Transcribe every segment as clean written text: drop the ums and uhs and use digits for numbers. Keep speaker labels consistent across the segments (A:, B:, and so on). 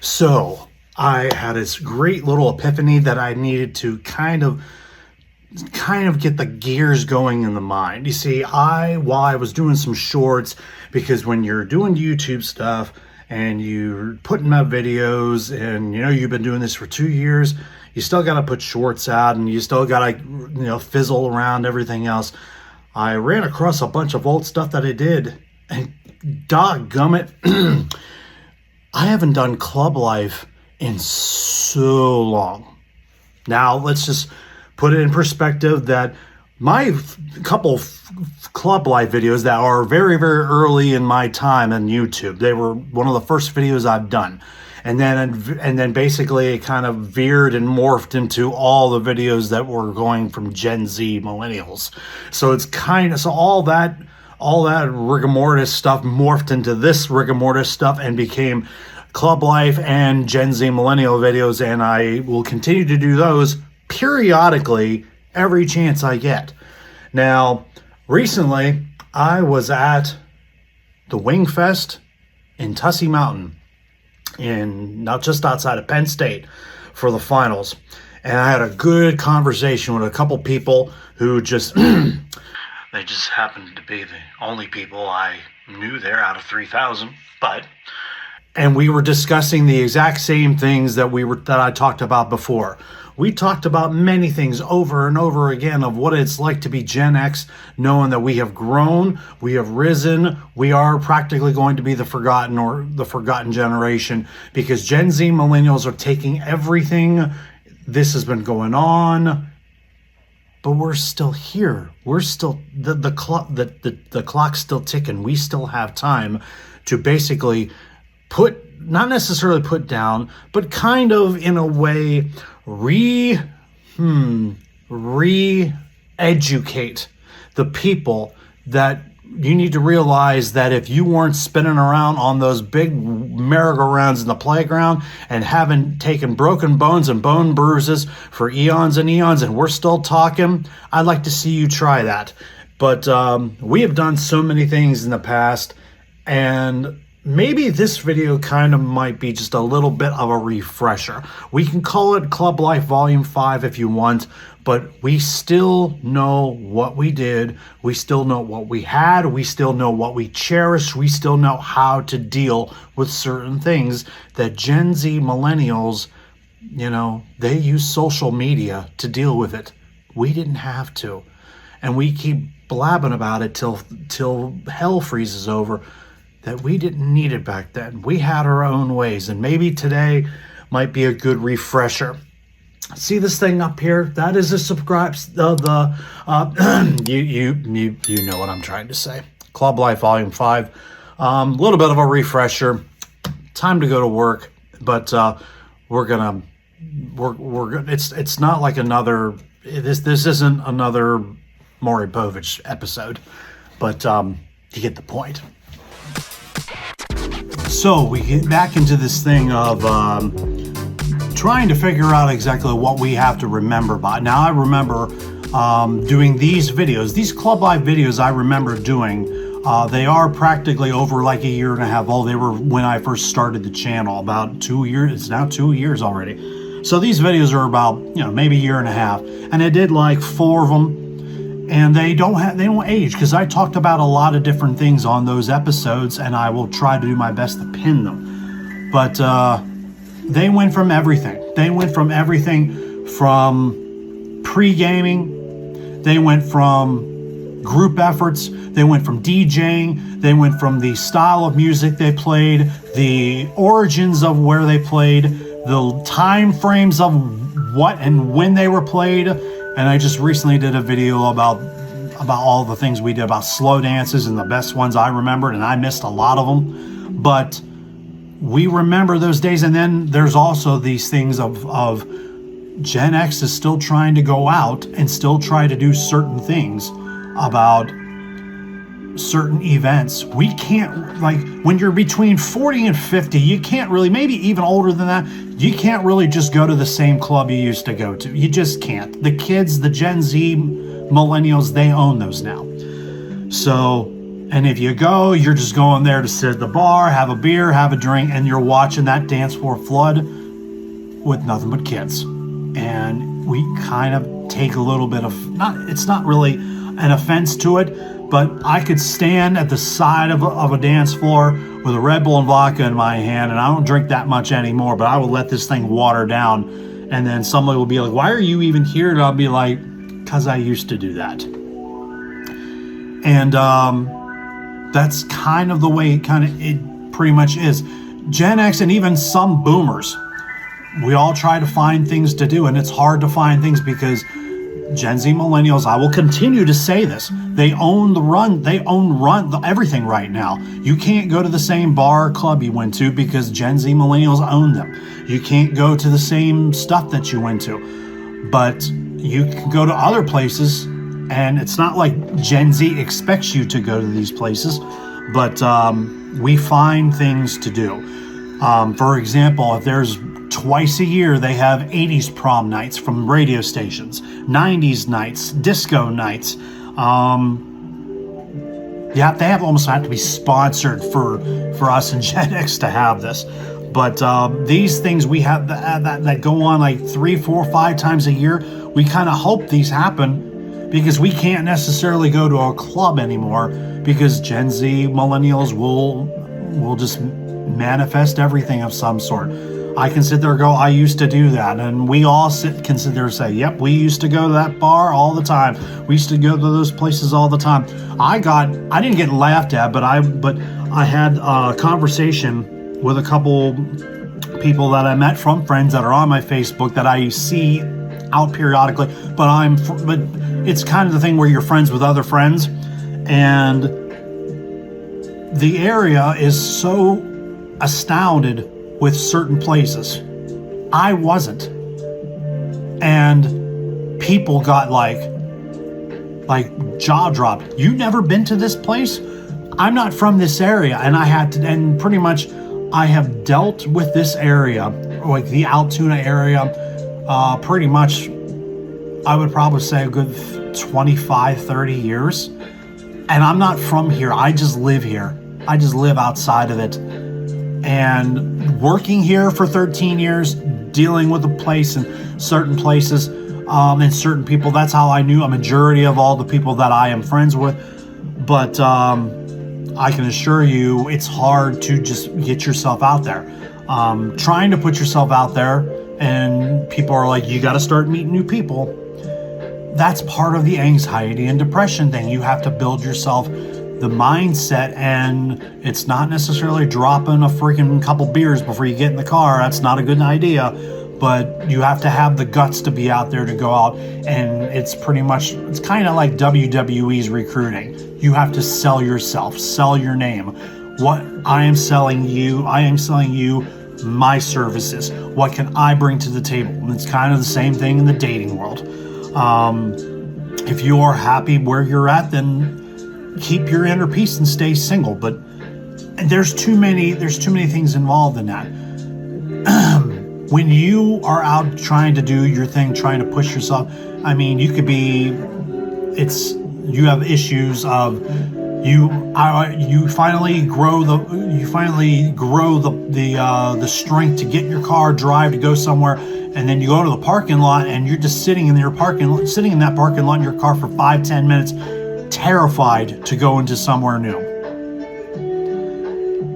A: So I had this great little epiphany that I needed to kind of get the gears going in the mind. You see, while I was doing some shorts, because when you're doing YouTube stuff and you're putting out videos and you've been doing this for 2 years, you still got to put shorts out and you still got to fizzle around everything else. I ran across a bunch of old stuff that I did, and doggummit, I haven't done club life in so long. Now let's just put it in perspective that my couple club life videos that are very, very early in my time on YouTube, they were one of the first videos I've done. And then basically it kind of veered and morphed into all the videos that were going from Gen Z millennials. So it's so all that rigor mortis stuff morphed into this rigor mortis stuff and became club life and Gen Z millennial videos. And I will continue to do those periodically every chance I get. Now, recently I was at the Wing Fest in Tussey Mountain, not just outside of Penn State, for the finals. And I had a good conversation with a couple people who just they just happened to be the only people I knew there out of 3,000, and we were discussing the exact same things that I talked about before. We talked about many things over and over again of what it's like to be Gen X, knowing that we have grown, we have risen, we are practically going to be the forgotten generation, because Gen Z millennials are taking everything. This has been going on, but we're still here. We're still the clock's still ticking. We still have time to basically not necessarily put down, but kind of in a way re-educate the people that you need to realize that if you weren't spinning around on those big merry-go-rounds in the playground and having taken broken bones and bone bruises for eons and eons, and we're still talking, I'd like to see you try that. But we have done so many things in the past, and maybe this video kind of might be just a little bit of a refresher. We can call it Club Life Volume 5 if you want, but we still know what we did. We still know what we had. We still know what we cherished. We still know how to deal with certain things that Gen Z millennials, they use social media to deal with it. We didn't have to. And we keep blabbing about it till hell freezes over, that we didn't need it back then. We had our own ways, and maybe today might be a good refresher. See this thing up here? That is a subscribe. You know what I'm trying to say. Club Life Volume 5. Little bit of a refresher. Time to go to work, but we're gonna. It's not like another. This isn't another Maury Povich episode, but you get the point. So we get back into this thing of trying to figure out exactly what we have to remember by. Now, I remember doing these videos, these Club Life videos I remember doing. They are practically over like a year and a half old. They were when I first started the channel, about 2 years. It's now 2 years already. So these videos are about, maybe a year and a half. And I did like 4 of them. And they don't age, because I talked about a lot of different things on those episodes, and I will try to do my best to pin them. But they went from everything. They went from everything from pre-gaming. They went from group efforts. They went from DJing. They went from the style of music they played, the origins of where they played, the time frames of what and when they were played. And I just recently did a video about all the things we did about slow dances and the best ones I remembered, and I missed a lot of them. But we remember those days. And then there's also these things of Gen X is still trying to go out and still try to do certain things about certain events. We can't, like, when you're between 40 and 50, you can't really, maybe even older than that, you can't really just go to the same club you used to go to. You just can't. The kids, the Gen Z millennials, they own those now. So And if you go, you're just going there to sit at the bar, have a beer, have a drink, and you're watching that dance floor flood with nothing but kids. And we kind of take a little bit of, it's not really an offense to it, but I could stand at the side of a dance floor with a Red Bull and vodka in my hand, and I don't drink that much anymore, but I will let this thing water down. And then somebody will be like, why are you even here? And I'll be like, because I used to do that. And that's kind of the way it pretty much is. Gen X and even some boomers, we all try to find things to do, and it's hard to find things because Gen Z millennials, I will continue to say this, they own everything right now. You can't go to the same bar or club you went to because Gen Z millennials own them. You can't go to the same stuff that you went to, but you can go to other places, and it's not like Gen Z expects you to go to these places, but we find things to do. For example, if there's twice a year, they have 80s prom nights from radio stations, 90s nights, disco nights. Yeah, they almost have to be sponsored for us in Gen X to have this. But these things we have that go on like 3, 4, 5 times a year, we kind of hope these happen because we can't necessarily go to a club anymore because Gen Z millennials will just manifest everything of some sort. I can sit there and go, I used to do that. And we all can sit there and say, yep, we used to go to that bar all the time. We used to go to those places all the time. I didn't get laughed at, but I had a conversation with a couple people that I met from friends that are on my Facebook that I see out periodically. But it's kind of the thing where you're friends with other friends. And the area is so astounded with certain places. I wasn't. And people got like jaw dropped. You never been to this place? I'm not from this area, and pretty much I have dealt with this area, like the Altoona area, pretty much, I would probably say a good 25, 30 years. And I'm not from here. I just live here. I just live outside of it. And working here for 13 years, dealing with the place and certain places and certain people, that's how I knew a majority of all the people that I am friends with. But I can assure you it's hard to just get yourself out there. Trying to put yourself out there, and people are like, you got to start meeting new people. That's part of the anxiety and depression thing. You have to build yourself the mindset, and it's not necessarily dropping a freaking couple beers before you get in the car. That's not a good idea, but you have to have the guts to be out there to go out. And it's kind of like WWE's recruiting. You have to sell yourself, sell your name. What I am selling you my services. What can I bring to the table? And it's kind of the same thing in the dating world. If you are happy where you're at, then keep your inner peace and stay single. But there's too many things involved in that. When you are out trying to do your thing, trying to push yourself, I mean, you have issues of you finally grow the strength to get in your car, drive to go somewhere, and then you go to the parking lot and you're just sitting in that parking lot in your car for 5-10 minutes, terrified to go into somewhere new.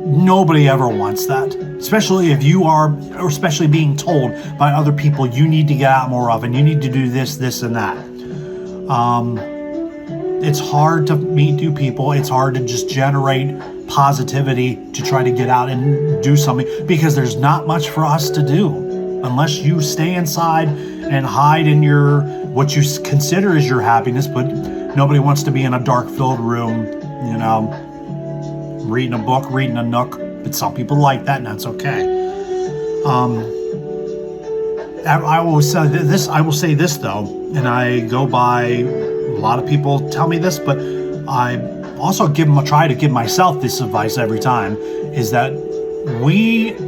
A: Nobody ever wants that, especially especially being told by other people you need to get out more of and you need to do this and that. It's hard to meet new people. It's hard to just generate positivity to try to get out and do something because there's not much for us to do unless you stay inside and hide in what you consider as your happiness, but nobody wants to be in a dark filled room, reading a book, reading a nook, but some people like that, and that's okay. I will say this though, and I go by, a lot of people tell me this, but I also try to give myself this advice every time, is that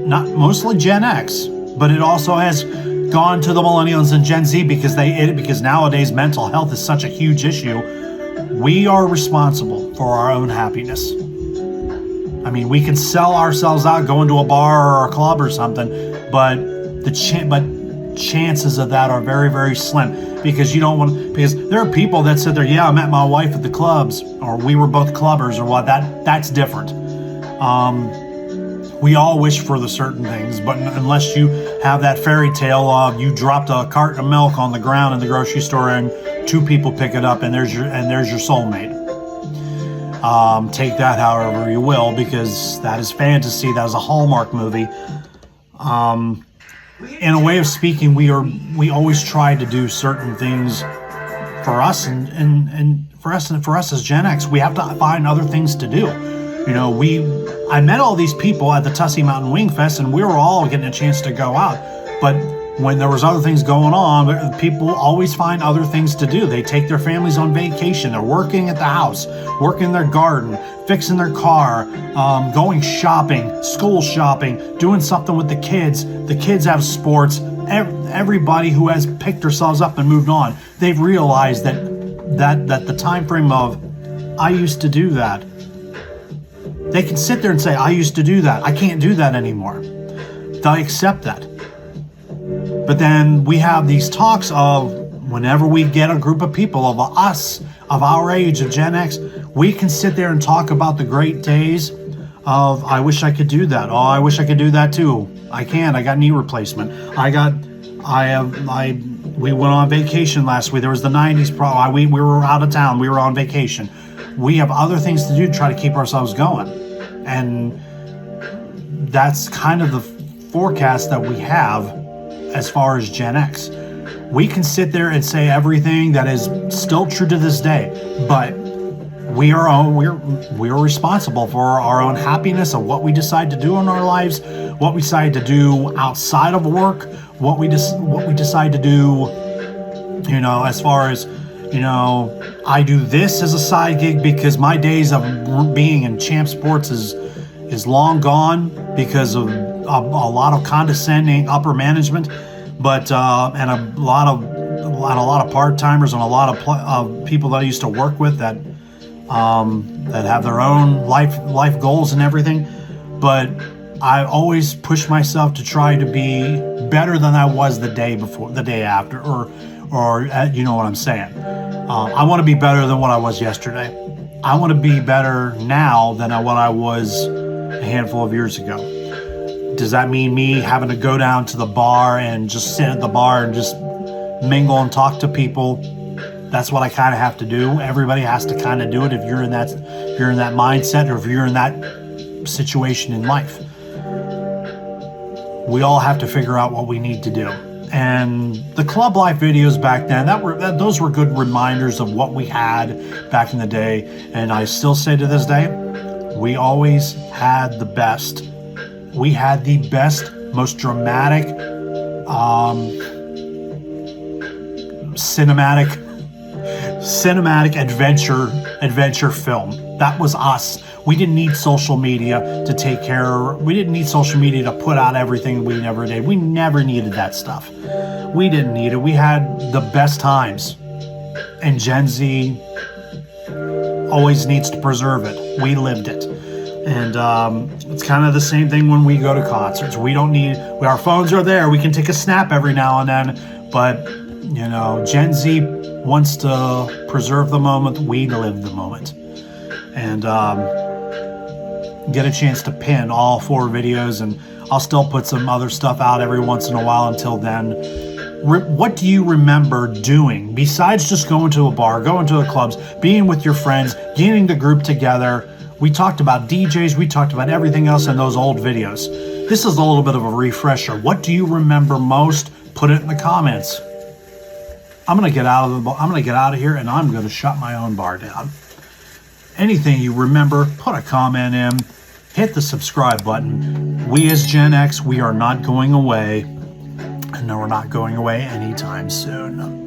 A: not mostly Gen X, but it also has gone to the Millennials and Gen Z because nowadays mental health is such a huge issue. We are responsible for our own happiness. I mean, we can sell ourselves out, go into a bar or a club or something, but chances of that are very, very slim, because you don't want, because there are people that sit there, yeah, I met my wife at the clubs, or we were both clubbers, or what, that's different. We all wish for the certain things, but unless you have that fairy tale of you dropped a carton of milk on the ground in the grocery store and two people pick it up and there's your soulmate. Take that however you will, because that is fantasy. That is a Hallmark movie. In a way of speaking, we always try to do certain things for us, and for us as Gen X, we have to find other things to do. You know, I met all these people at the Tussey Mountain Wing Fest, and we were all getting a chance to go out. But when there was other things going on, people always find other things to do. They take their families on vacation. They're working at the house, working their garden, fixing their car, going shopping, school shopping, doing something with the kids. The kids have sports. Everybody who has picked themselves up and moved on, they've realized that the time frame of, I used to do that. They can sit there and say, I used to do that. I can't do that anymore. They accept that. But then we have these talks of, whenever we get a group of people of us, of our age, of Gen X, we can sit there and talk about the great days of, I wish I could do that. Oh, I wish I could do that too. I can't. I got knee replacement. We went on vacation last week. There was the 90s problem. We were out of town. We were on vacation. We have other things to do to try to keep ourselves going. And that's kind of the forecast that we have as far as Gen X. We can sit there and say everything that is still true to this day, but we are responsible for our own happiness, of what we decide to do in our lives, what we decide to do outside of work, what we decide to do, you know, as far as, you know, I do this as a side gig because my days of being in champ sports is long gone because of a lot of condescending upper management, but and a lot of part timers and a lot of people that I used to work with that have their own life goals and everything. But I always push myself to try to be better than I was the day before, the day after, or you know what I'm saying. I want to be better than what I was yesterday. I want to be better now than what I was a handful of years ago. Does that mean me having to go down to the bar and just sit at the bar and just mingle and talk to people? That's what I kind of have to do. Everybody has to kind of do it if you're in that mindset, or if you're in that situation in life. We all have to figure out what we need to do. And the club life videos back then, those were good reminders of what we had back in the day. And I still say to this day, we always had the best. We had the best, most dramatic, cinematic adventure film. That was us. We didn't need social media to take care. We didn't need social media to put out everything we never did. We never needed that stuff. We didn't need it. We had the best times. And Gen Z always needs to preserve it. We lived it. And it's kind of the same thing when we go to concerts. We don't need, our phones are there. We can take a snap every now and then. But, you know, Gen Z wants to preserve the moment. We live the moment. And get a chance to pin all 4 videos, and I'll still put some other stuff out every once in a while until then. What do you remember doing besides just going to a bar, going to the clubs, being with your friends, getting the group together? We talked about DJs, we talked about everything else in those old videos. This is a little bit of a refresher. What do you remember most? Put it in the comments. I'm gonna get out of here, and I'm gonna shut my own bar down. Anything you remember, put a comment in, hit the subscribe button. We as Gen X, we are not going away, and we're not going away anytime soon.